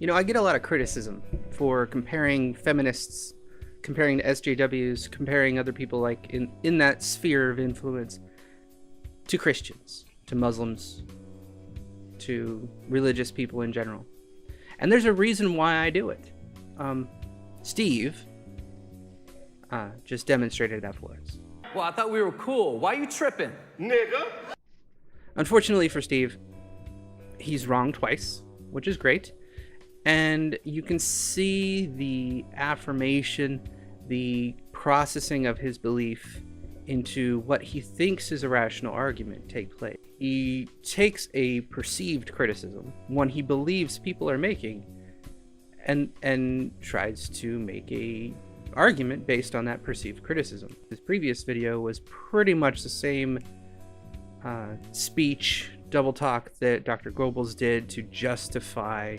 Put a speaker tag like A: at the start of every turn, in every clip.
A: You know, I get a lot of criticism for comparing feminists, comparing to SJWs, comparing other people like in that sphere of influence to Christians, to Muslims, to religious people in general. And there's a reason why I do it. Steve just demonstrated that for us.
B: Well, I thought we were cool. Why you tripping?
C: Nigga.
A: Unfortunately for Steve, he's wrong twice, which is great. And you can see the affirmation, the processing of his belief into what he thinks is a rational argument take place. He takes a perceived criticism, one he believes people are making, and tries to make a argument based on that perceived criticism. His previous video was pretty much the same speech, double talk that Dr. Goebbels did to justify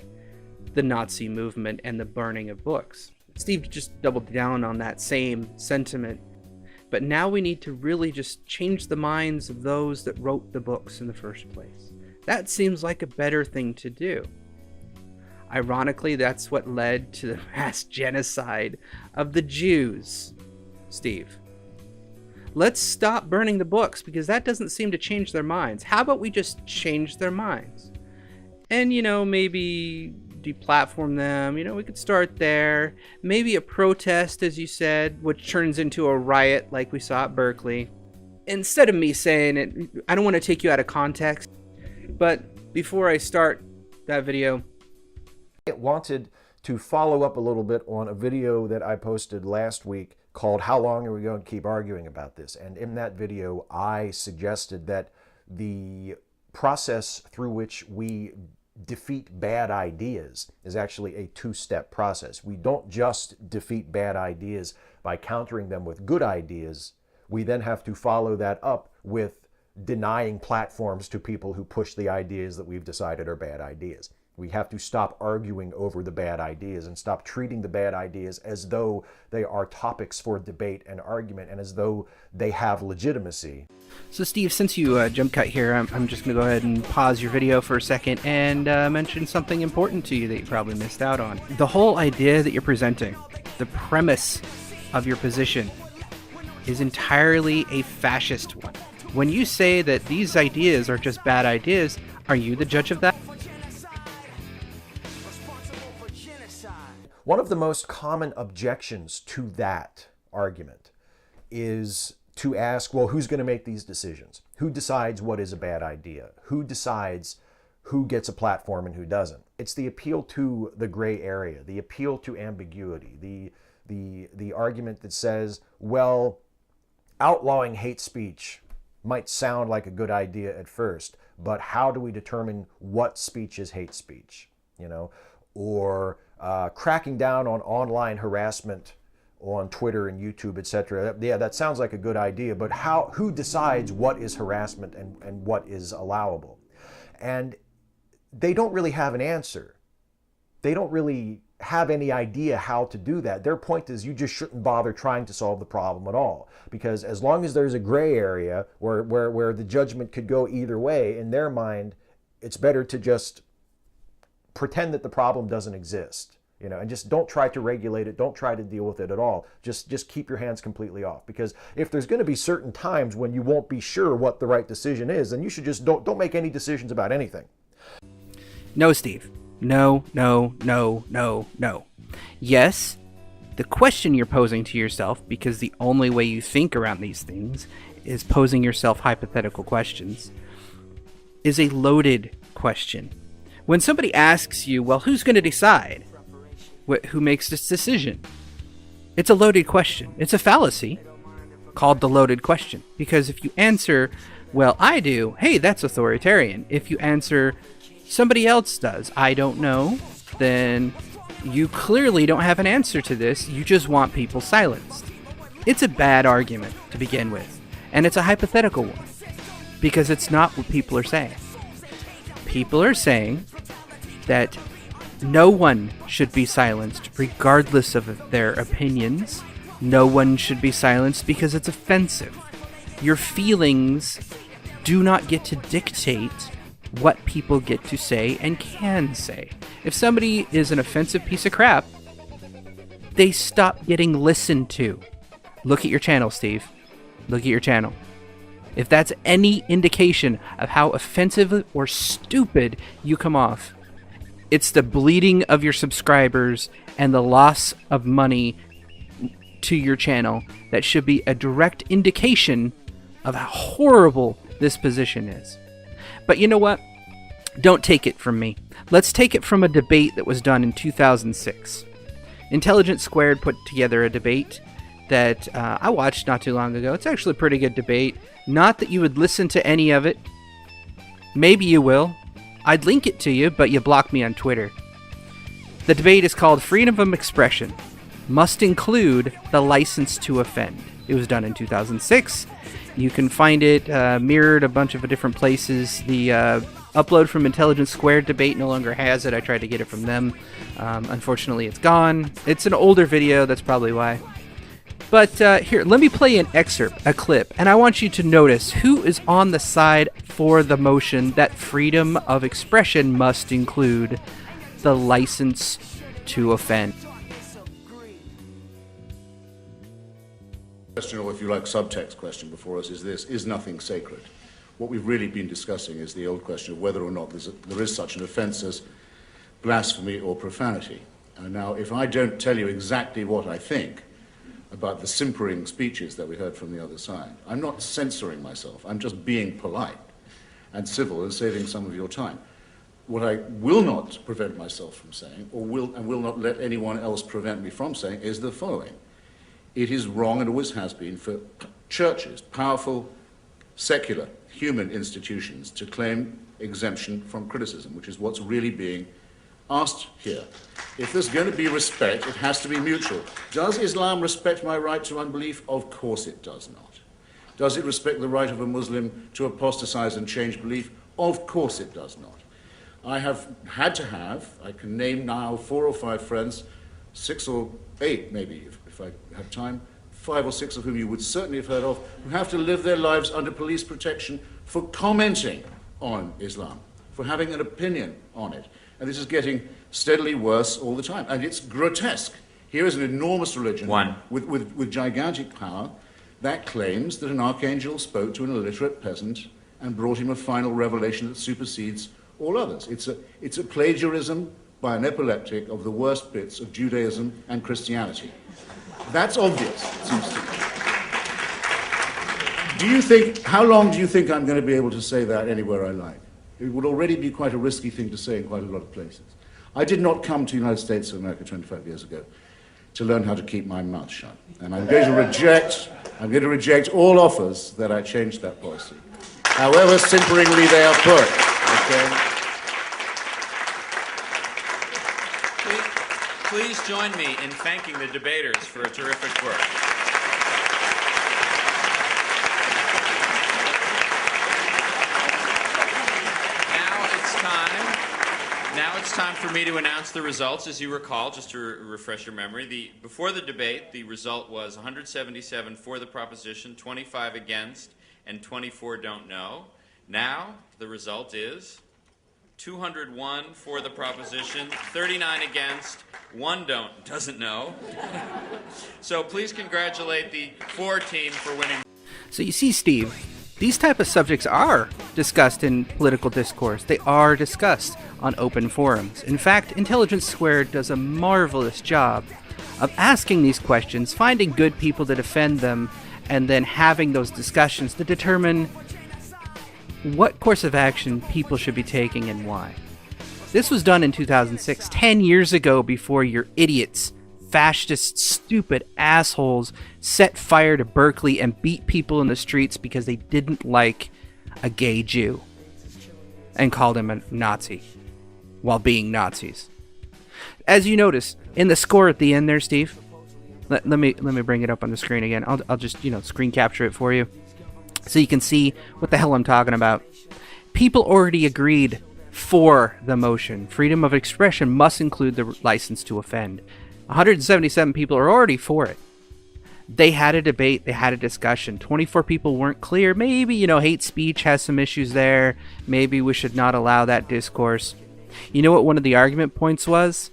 A: the Nazi movement and the burning of books. Steve just doubled down on that same sentiment. But now we need to really just change the minds of those that wrote the books in the first place. That seems like a better thing to do. Ironically, that's what led to the mass genocide of the Jews, Steve. Let's stop burning the books, because that doesn't seem to change their minds. How about we just change their minds? And, you know, maybe deplatform them. You know, we could start there. Maybe a protest, as you said, which turns into a riot like we saw at Berkeley. Instead of me saying it, I don't want to take you out of context, but before I start that video,
D: I wanted to follow up a little bit on a video that I posted last week called "How Long Are We Going to Keep Arguing About This?" And in that video, I suggested that the process through which we defeat bad ideas is actually a two-step process. We don't just defeat bad ideas by countering them with good ideas. We then have to follow that up with denying platforms to people who push the ideas that we've decided are bad ideas. We have to stop arguing over the bad ideas and stop treating the bad ideas as though they are topics for debate and argument and as though they have legitimacy.
A: So Steve, since you jump cut here, I'm just going to go ahead and pause your video for a second and mention something important to you that you probably missed out on. The whole idea that you're presenting, the premise of your position, is entirely a fascist one. When you say that these ideas are just bad ideas, are you the judge of that?
D: One of the most common objections to that argument is to ask, well, who's going to make these decisions? Who decides what is a bad idea? Who decides who gets a platform and who doesn't? It's the appeal to the gray area, the appeal to ambiguity, the argument that says, well, outlawing hate speech might sound like a good idea at first, but how do we determine what speech is hate speech? You know, or cracking down on online harassment on Twitter and YouTube, etc. Yeah, that sounds like a good idea, but who decides what is harassment and what is allowable? And they don't really have an answer. They don't really have any idea how to do that. Their point is you just shouldn't bother trying to solve the problem at all, because as long as there's a gray area where the judgment could go either way, in their mind, it's better to just pretend that the problem doesn't exist, you know, and just don't try to regulate it. Don't try to deal with it at all. Just keep your hands completely off, because if there's going to be certain times when you won't be sure what the right decision is, then you should just don't make any decisions about anything.
A: No, Steve. No. Yes, the question you're posing to yourself, because the only way you think around these things is posing yourself hypothetical questions, is a loaded question. When somebody asks you, well, who's going to decide who makes this decision? It's a loaded question. It's a fallacy called the loaded question. Because if you answer, well, I do, hey, that's authoritarian. If you answer, somebody else does, I don't know, then you clearly don't have an answer to this. You just want people silenced. It's a bad argument to begin with. And it's a hypothetical one, because it's not what people are saying. People are saying that no one should be silenced regardless of their opinions. No one should be silenced because it's offensive. Your feelings do not get to dictate what people get to say and can say. If somebody is an offensive piece of crap, they stop getting listened to. Look at your channel, Steve. Look at your channel. If that's any indication of how offensive or stupid you come off, it's the bleeding of your subscribers and the loss of money to your channel that should be a direct indication of how horrible this position is. But you know what? Don't take it from me. Let's take it from a debate that was done in 2006. Intelligence Squared put together a debate that I watched not too long ago. It's actually a pretty good debate. Not that you would listen to any of it. Maybe you will. I'd link it to you, but you block me on Twitter. The debate is called Freedom of Expression Must Include the License to Offend. It was done in 2006. You can find it mirrored a bunch of different places. The upload from Intelligence Squared debate no longer has it. I tried to get it from them. Unfortunately, it's gone. It's an older video, that's probably why. But here, let me play an excerpt, a clip, and I want you to notice who is on the side for the motion that freedom of expression must include the license to offend.
C: Question, or if you like, subtext question before us is this: is nothing sacred? What we've really been discussing is the old question of whether or not there is such an offence as blasphemy or profanity. Now, if I don't tell you exactly what I think about the simpering speeches that we heard from the other side, I'm not censoring myself. I'm just being polite and civil and saving some of your time. What I will not prevent myself from saying, or will not let anyone else prevent me from saying, is the following. It is wrong, and always has been, for churches, powerful, secular, human institutions, to claim exemption from criticism, which is what's really being asked here. If there's going to be respect, it has to be mutual. Does Islam respect my right to unbelief? Of course it does not. Does it respect the right of a Muslim to apostatize and change belief? Of course it does not. I have had to have, I can name now 4 or 5 friends, 6 or 8 maybe, if I have time, 5 or 6 of whom you would certainly have heard of, who have to live their lives under police protection for commenting on Islam, for having an opinion on it. And this is getting steadily worse all the time. And it's grotesque. Here is an enormous religion with gigantic power that claims that an archangel spoke to an illiterate peasant and brought him a final revelation that supersedes all others. It's a plagiarism by an epileptic of the worst bits of Judaism and Christianity. That's obvious, it seems to me. How long do you think I'm going to be able to say that anywhere I like? It would already be quite a risky thing to say in quite a lot of places. I did not come to the United States of America 25 years ago to learn how to keep my mouth shut. And I'm going to reject all offers that I change that policy, however simperingly they are put. Okay?
E: Please join me in thanking the debaters for a terrific work. Now it's time for me to announce the results. As you recall, just to refresh your memory, before the debate, the result was 177 for the proposition, 25 against, and 24 don't know. Now the result is 201 for the proposition, 39 against, 1 doesn't know. So please congratulate the 4 team for winning.
A: So you see, Steve, these type of subjects are discussed in political discourse. They are discussed on open forums. In fact, Intelligence Squared does a marvelous job of asking these questions, finding good people to defend them, and then having those discussions to determine what course of action people should be taking and why. This was done in 2006, 10 years ago, before your idiots, fascist, stupid assholes set fire to Berkeley and beat people in the streets because they didn't like a gay Jew and called him a Nazi while being Nazis. As you notice in the score at the end there, Steve, let me bring it up on the screen again. I'll just screen capture it for you so you can see what the hell I'm talking about. People already agreed for the motion. Freedom of expression must include the license to offend. 177 people are already for it. They had a debate, they had a discussion. 24 people weren't clear. Maybe, hate speech has some issues there. Maybe we should not allow that discourse. You know what one of the argument points was?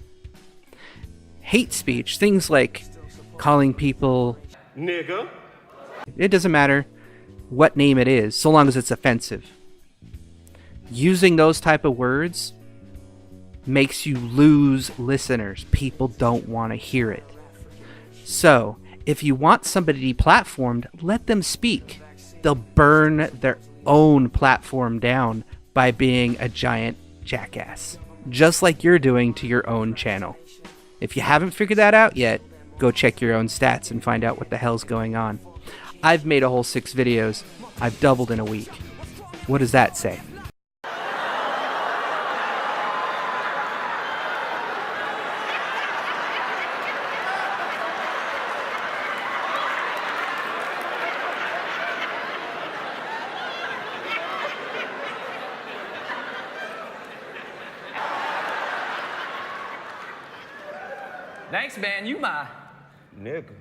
A: Hate speech, things like calling people
F: Nigga.
A: it doesn't matter what name it is, so long as it's offensive. Using those type of words makes you lose listeners. People don't want to hear it. So, if you want somebody deplatformed, let them speak. They'll burn their own platform down by being a giant jackass, just like you're doing to your own channel. If you haven't figured that out yet, go check your own stats and find out what the hell's going on. I've made a whole 6 videos. I've doubled in a week. What does that say?
B: Thanks, man. You my
F: Nigga.